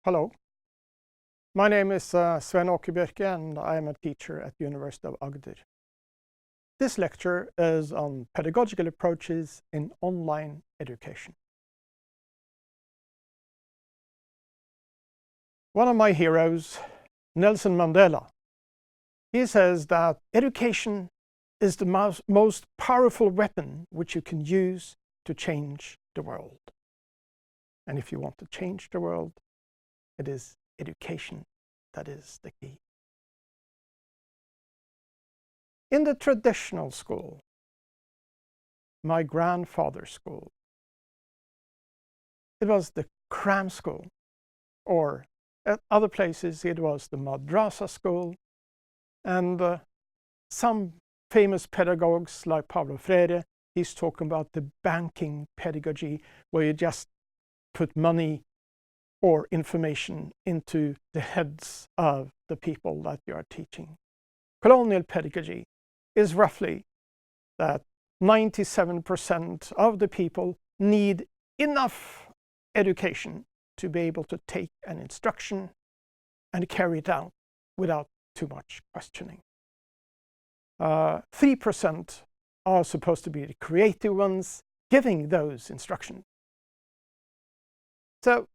Hello, my name is Sven Åkerbjerke and I am a teacher at the University of Agder. This lecture is on pedagogical approaches in online education. One of my heroes, Nelson Mandela, he says that education is the most powerful weapon which you can use to change the world. And if you want to change the world, it is education that is the key. In the traditional school, my grandfather's school, it was the cram school, or at other places it was the madrasa school, and some famous pedagogues like Paulo Freire, he's talking about the banking pedagogy, where you just put money or information into the heads of the people that you are teaching. Colonial pedagogy is roughly that 97% of the people need enough education to be able to take an instruction and carry it out without too much questioning. 3% are supposed to be the creative ones giving those instructions. So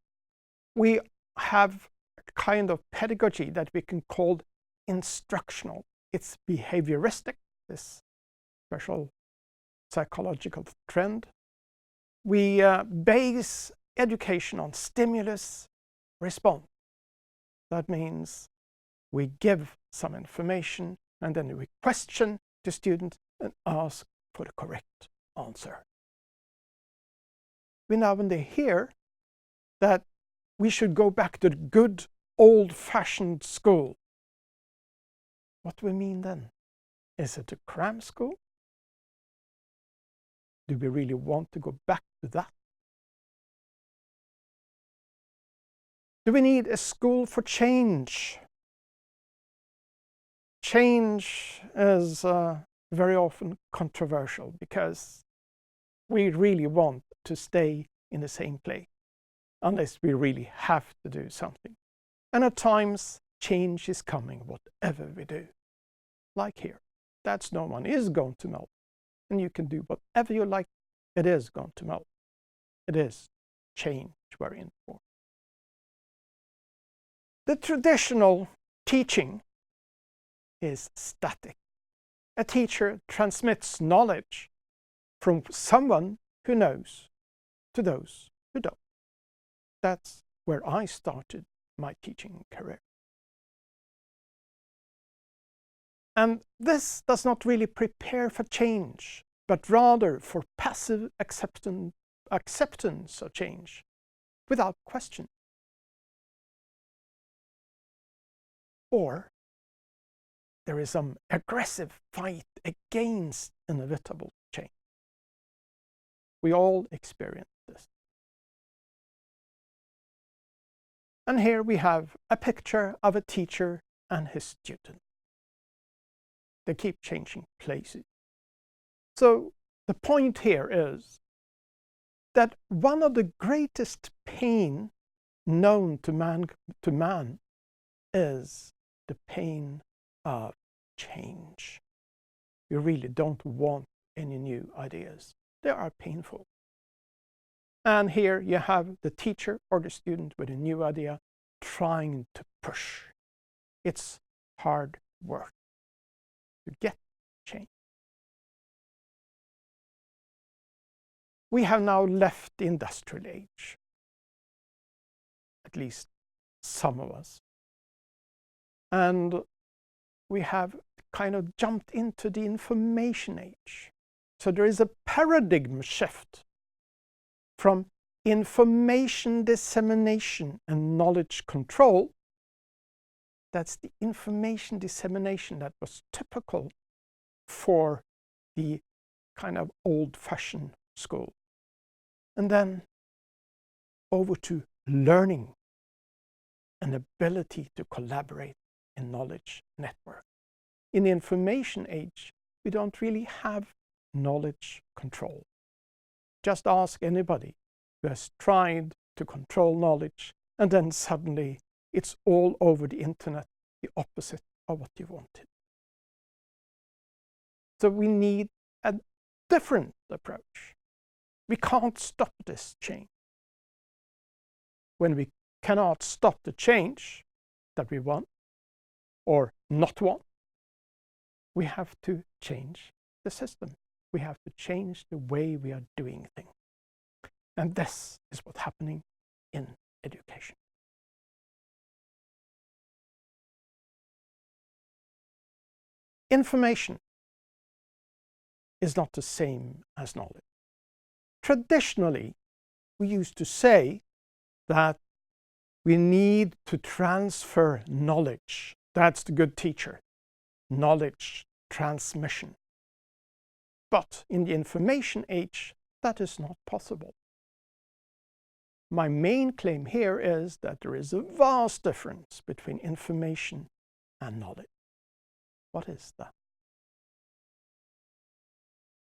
we have a kind of pedagogy that we can call instructional. It's behavioristic, this special psychological trend. We base education on stimulus response. That means we give some information and then we question the student and ask for the correct answer. We now and then hear that we should go back to the good old-fashioned school. What do we mean then? Is it a cram school? Do we really want to go back to that? Do we need a school for change? Change is very often controversial because we really want to stay in the same place unless we really have to do something. And at times, change is coming whatever we do. Like here, that snowman is going to melt. And you can do whatever you like, it is going to melt. It is change we're in for. The traditional teaching is static. A teacher transmits knowledge from someone who knows to those who don't. That's where I started my teaching career. And this does not really prepare for change, but rather for passive acceptance of change without question. Or there is some aggressive fight against inevitable change. We all experience this. And here we have a picture of a teacher and his student. They keep changing places. So the point here is that one of the greatest pain known to man is the pain of change. You really don't want any new ideas. They are painful. And here you have the teacher or the student with a new idea trying to push. It's hard work to get change. We have now left the industrial age, at least some of us. And we have kind of jumped into the information age. So there is a paradigm shift from information dissemination and knowledge control. That's the information dissemination that was typical for the kind of old-fashioned school. And then over to learning and ability to collaborate in knowledge network. In the information age, we don't really have knowledge control. Just ask anybody who has tried to control knowledge and then suddenly it's all over the internet, the opposite of what you wanted. So we need a different approach. We can't stop this change. When we cannot stop the change that we want or not want, we have to change the system. We have to change the way we are doing things. And this is what's happening in education. Information is not the same as knowledge. Traditionally, we used to say that we need to transfer knowledge. That's the good teacher. Knowledge transmission. But in the information age, that is not possible. My main claim here is that there is a vast difference between information and knowledge. What is that?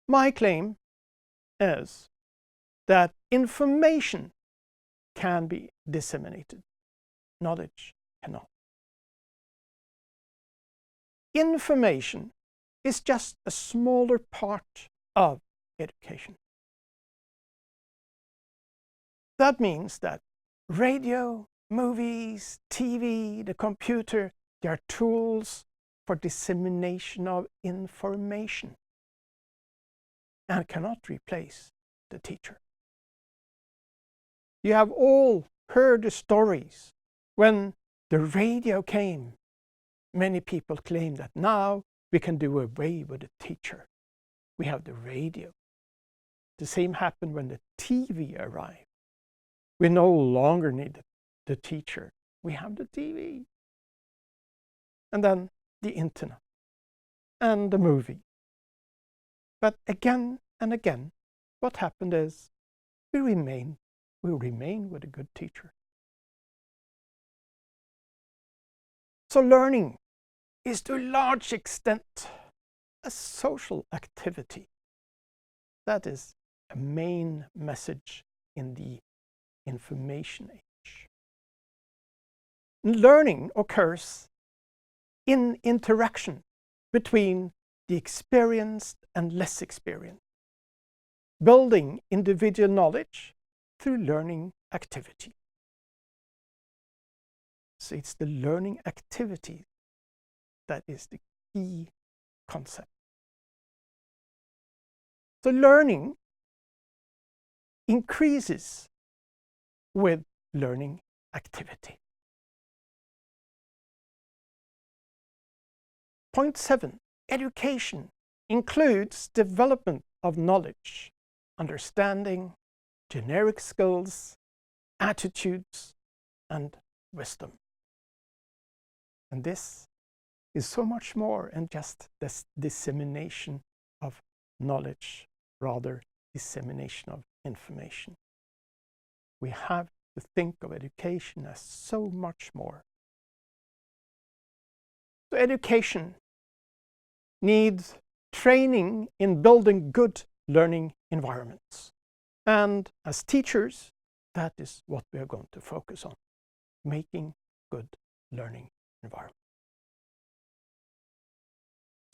My claim is that information can be disseminated. Knowledge cannot. Information is just a smaller part of education. That means that radio, movies, TV, the computer, they are tools for dissemination of information and cannot replace the teacher. You have all heard the stories when the radio came. Many people claim that now we can do away with the teacher. We have the radio. The same happened when the TV arrived. We no longer need the teacher. We have the TV. And then the internet and the movie. But again and again, what happened is we remain with a good teacher. So learning is to a large extent a social activity. That is a main message in the information age. Learning occurs in interaction between the experienced and less experienced, building individual knowledge through learning activity. So it's the learning activity that is the key concept. So learning increases with learning activity. Point 7, education includes development of knowledge, understanding, generic skills, attitudes, and wisdom. And this is so much more than just this dissemination of knowledge, rather dissemination of information. We have to think of education as so much more. So education needs training in building good learning environments. And as teachers, that is what we are going to focus on, making good learning environments.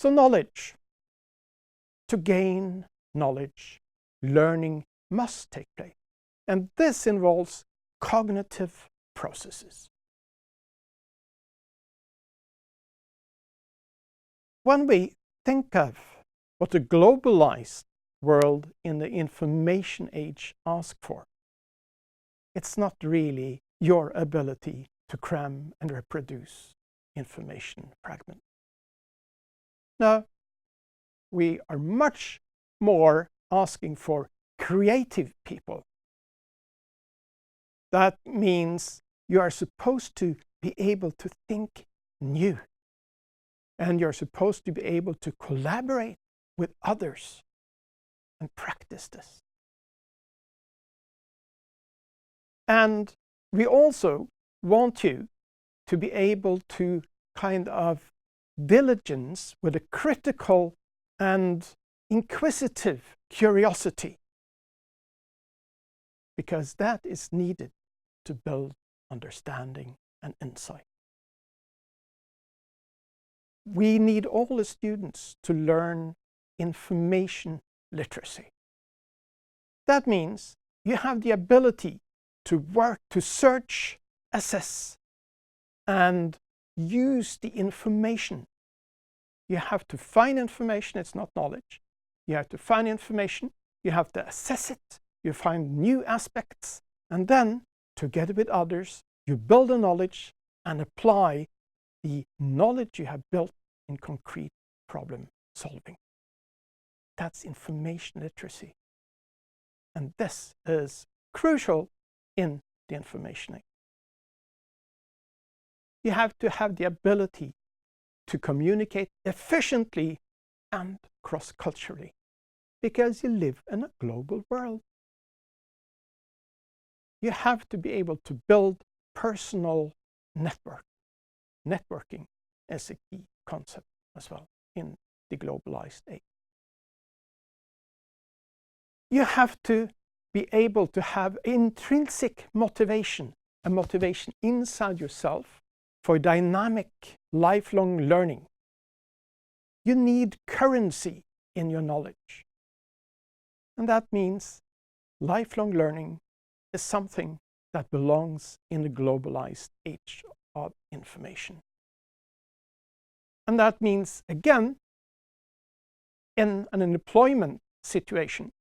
So knowledge. To gain knowledge, learning must take place. And this involves cognitive processes. When we think of what the globalized world in the information age asks for, it's not really your ability to cram and reproduce information fragments. No, we are much more asking for creative people. That means you are supposed to be able to think new. And you're supposed to be able to collaborate with others and practice this. And we also want you to be able to kind of diligence with a critical and inquisitive curiosity, because that is needed to build understanding, and insight. We need all the students to learn information literacy. That means you have the ability to work, to search, assess, and use the information. You have to find information, it's not knowledge. You have to find information, you have to assess it, you find new aspects, and then, together with others, you build a knowledge and apply the knowledge you have built in concrete problem solving. That's information literacy. And this is crucial in the information age. You have to have the ability to communicate efficiently and cross-culturally, because you live in a global world. You have to be able to build personal network. Networking is a key concept as well in the globalized age. You have to be able to have intrinsic motivation, a motivation inside yourself for dynamic, lifelong learning. You need currency in your knowledge. And that means lifelong learning is something that belongs in the globalized age of information. And that means, again, in an employment situation,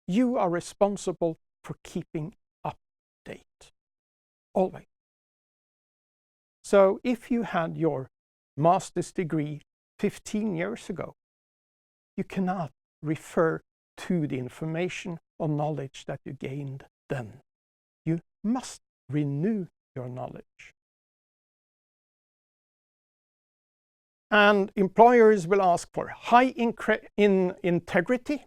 you are responsible for keeping up to date, always. So if you had your master's degree 15 years ago, you cannot refer to the information or knowledge that you gained then. You must renew your knowledge. And employers will ask for high integrity.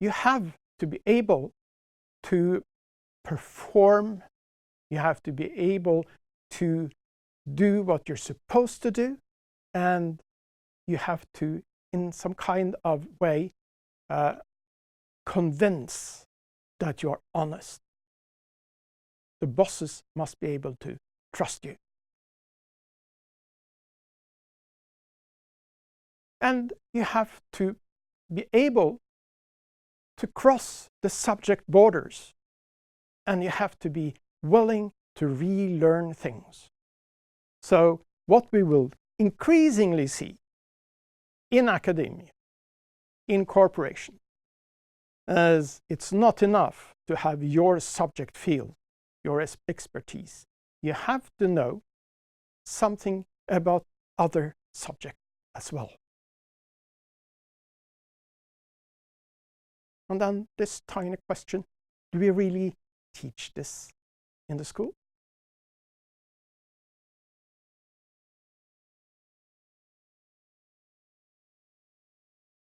You have to be able to perform. You have to be able to do what you're supposed to do. And you have to, in some kind of way, convince that you are honest. The bosses must be able to trust you. And you have to be able to cross the subject borders. And you have to be willing to relearn things. So what we will increasingly see in academia, in corporation, is it's not enough to have your subject field, your expertise. You have to know something about other subjects as well. And then this tiny question, do we really teach this in the school?